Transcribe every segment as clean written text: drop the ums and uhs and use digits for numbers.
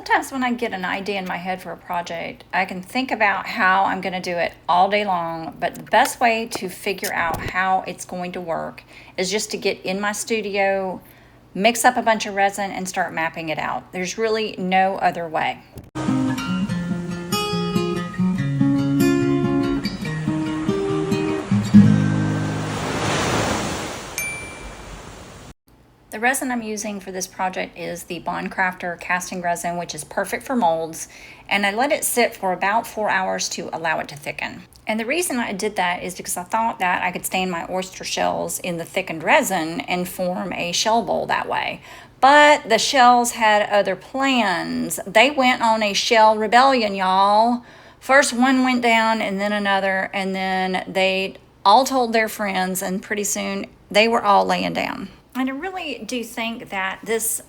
Sometimes when I get an idea in my head for a project, I can think about how I'm going to do it all day long, but the best way to figure out how it's going to work is just to get in my studio, mix up a bunch of resin, and start mapping it out. There's really no other way. The resin I'm using for this project is the Bond Crafter casting resin, which is perfect for molds, and I let it sit for about 4 hours to allow it to thicken. And the reason I did that is because I thought that I could stain my oyster shells in the thickened resin and form a shell bowl that way. But the shells had other plans. They went on a shell rebellion, y'all. First one went down and then another, and then they all told their friends, and pretty soon they were all laying down. And I really do think that this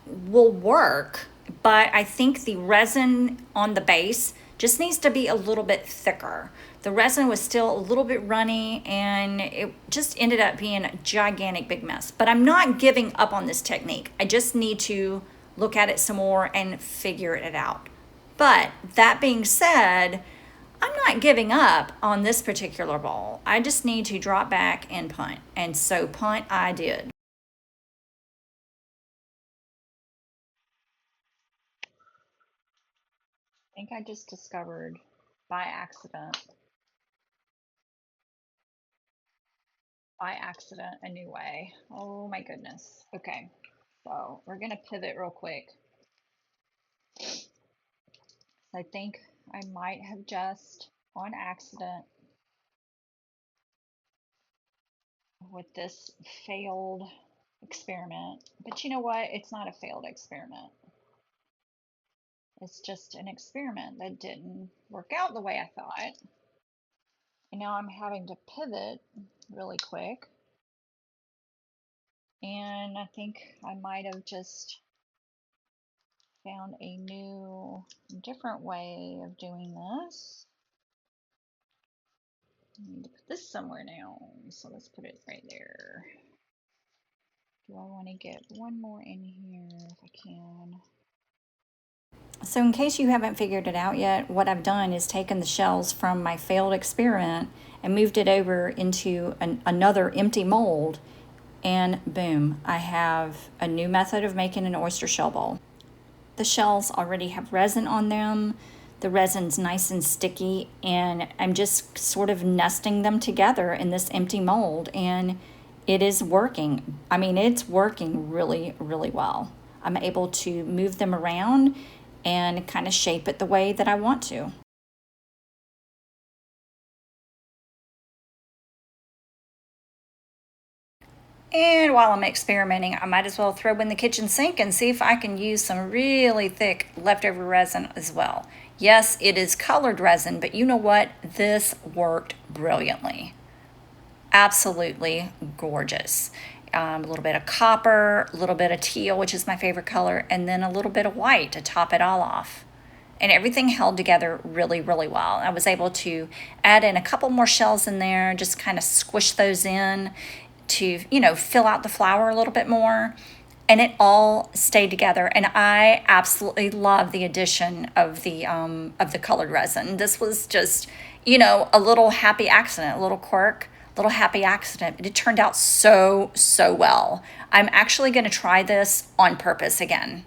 will work, but I think the resin on the base just needs to be a little bit thicker. The resin was still a little bit runny and it just ended up being a gigantic big mess. But I'm not giving up on this technique. I just need to look at it some more and figure it out. But that being said, I'm not giving up on this particular bowl. I just need to drop back and punt. And so punt I did. I think I just discovered by accident a new way. Oh my goodness. Okay. So we're going to pivot real quick. I think I might have just on accident with this failed experiment. But you know what? It's not a failed experiment. It's just an experiment that didn't work out the way I thought. And now I'm having to pivot really quick. And I think I might have just found a new, different way of doing this. I need to put this somewhere now. So let's put it right there. Do I want to get one more in here if I can? So in case you haven't figured it out yet, what I've done is taken the shells from my failed experiment and moved it over into another empty mold, and boom, I have a new method of making an oyster shell bowl. The shells already have resin on them. The resin's nice and sticky, and I'm just sort of nesting them together in this empty mold, and it is working. I mean, it's working really, really well. I'm able to move them around and kind of shape it the way that I want to. And while I'm experimenting, I might as well throw in the kitchen sink and see if I can use some really thick leftover resin as well. Yes, it is colored resin, but you know what? This worked brilliantly. Absolutely gorgeous. A little bit of copper, a little bit of teal, which is my favorite color, and then a little bit of white to top it all off. And everything held together really, really well. I was able to add in a couple more shells in there, just kind of squish those in to, fill out the flower a little bit more. And it all stayed together. And I absolutely love the addition of the colored resin. This was just, a little happy accident, a little quirk, little happy accident. But it turned out so, so well. I'm actually going to try this on purpose again.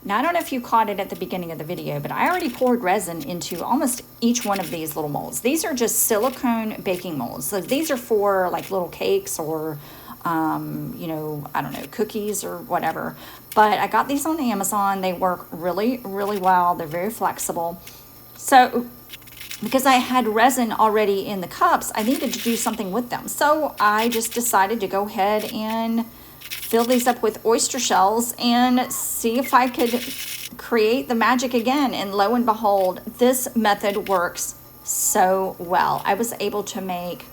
Now, I don't know if you caught it at the beginning of the video, but I already poured resin into almost each one of these little molds. These are just silicone baking molds. So these are for like little cakes or, I don't know, cookies or whatever. But I got these on Amazon. They work really, really well. They're very flexible. So because I had resin already in the cups, I needed to do something with them. So I just decided to go ahead and fill these up with oyster shells and see if I could create the magic again. And lo and behold, this method works so well. I was able to make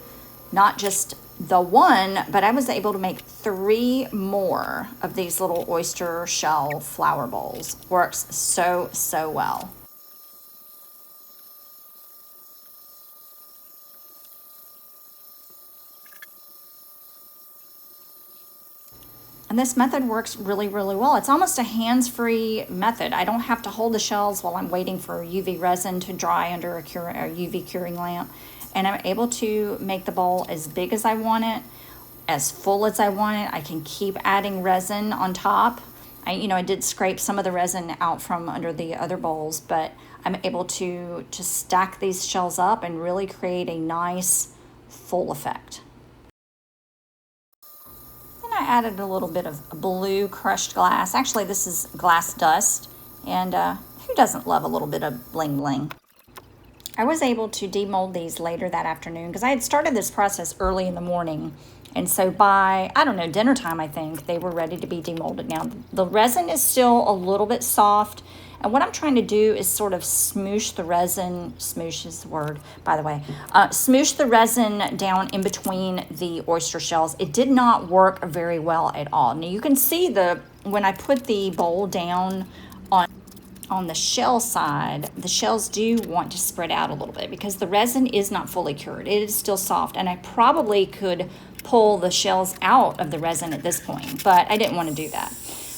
not just the one, but I was able to make 3 more of these little oyster shell flower bowls. Works so, so well. And this method works really, really well. It's almost a hands-free method. I don't have to hold the shells while I'm waiting for UV resin to dry under a UV curing lamp. And I'm able to make the bowl as big as I want it, as full as I want it. I can keep adding resin on top. I did scrape some of the resin out from under the other bowls, but I'm able to stack these shells up and really create a nice full effect. Then I added a little bit of blue crushed glass. Actually, this is glass dust, and who doesn't love a little bit of bling bling? I was able to demold these later that afternoon because I had started this process early in the morning. And so by, I don't know, dinner time, I think, they were ready to be demolded. Now, the resin is still a little bit soft. And what I'm trying to do is sort of smoosh the resin, smoosh is the word, by the way, smoosh the resin down in between the oyster shells. It did not work very well at all. Now, you can see when I put the bowl down on the shell side, the shells do want to spread out a little bit because the resin is not fully cured. It is still soft, and I probably could pull the shells out of the resin at this point, but I didn't want to do that.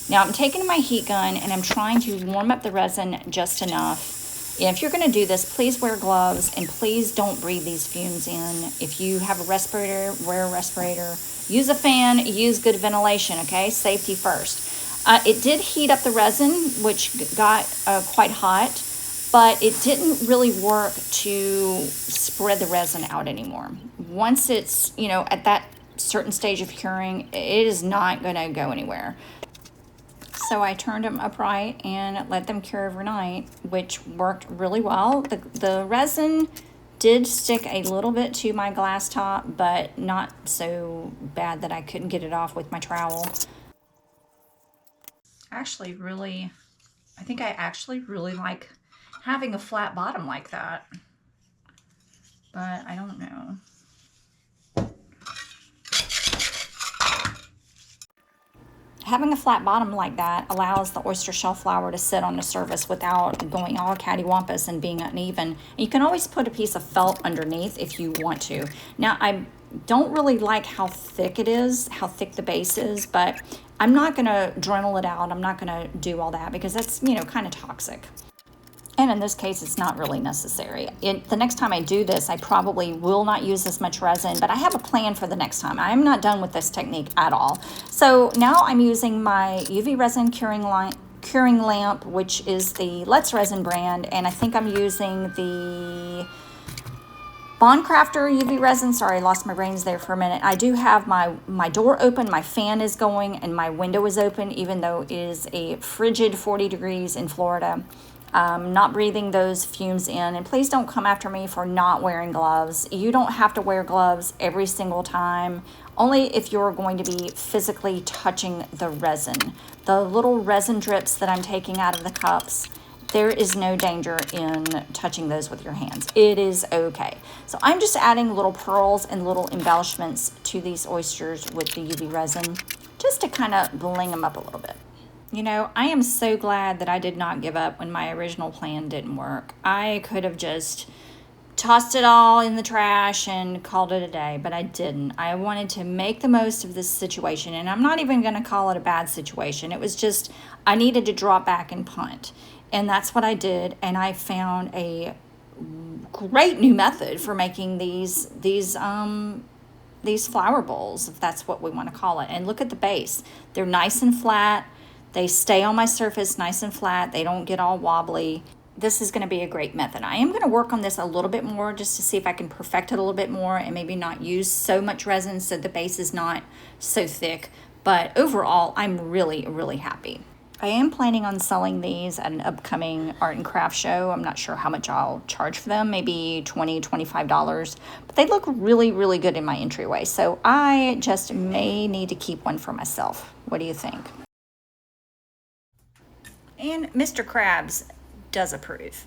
Now I'm taking my heat gun and I'm trying to warm up the resin just enough. If you're going to do this, please wear gloves and please don't breathe these fumes in. If you have a respirator, wear a respirator. Use a fan, use good ventilation, okay? Safety first. It did heat up the resin, which got quite hot, but it didn't really work to spread the resin out anymore. Once it's, at that certain stage of curing, it is not going to go anywhere. So I turned them upright and let them cure overnight, which worked really well. The resin did stick a little bit to my glass top, but not so bad that I couldn't get it off with my trowel. I think I actually really like having a flat bottom like that, but I don't know. Having a flat bottom like that allows the oyster shell flour to sit on the surface without going all cattywampus and being uneven. And you can always put a piece of felt underneath if you want to. Now, I don't really like how thick it is, how thick the base is, but I'm not going to Dremel it out. I'm not going to do all that because that's, kind of toxic. And in this case, it's not really necessary. The next time I do this, I probably will not use as much resin, but I have a plan for the next time. I'm not done with this technique at all. So now I'm using my UV resin curing lamp, which is the Let's Resin brand, and I think I'm using the Bondcrafter UV resin. Sorry, I lost my brains there for a minute. I do have my door open, my fan is going, and my window is open, even though it is a frigid 40 degrees in Florida. Not breathing those fumes in. And please don't come after me for not wearing gloves. You don't have to wear gloves every single time, only if you're going to be physically touching the resin. The little resin drips that I'm taking out of the cups, there is no danger in touching those with your hands. It is okay. So I'm just adding little pearls and little embellishments to these oysters with the UV resin, just to kind of bling them up a little bit. I am so glad that I did not give up when my original plan didn't work. I could have just tossed it all in the trash and called it a day, but I didn't. I wanted to make the most of this situation, and I'm not even going to call it a bad situation. It was just I needed to drop back and punt, and that's what I did, and I found a great new method for making these flower bowls, if that's what we want to call it. And look at the base. They're nice and flat. They stay on my surface nice and flat. They don't get all wobbly. This is going to be a great method. I am going to work on this a little bit more just to see if I can perfect it a little bit more and maybe not use so much resin so the base is not so thick. But overall, I'm really, really happy. I am planning on selling these at an upcoming art and craft show. I'm not sure how much I'll charge for them, maybe $20, $25. But they look really, really good in my entryway. So I just may need to keep one for myself. What do you think? And Mr. Krabs does approve.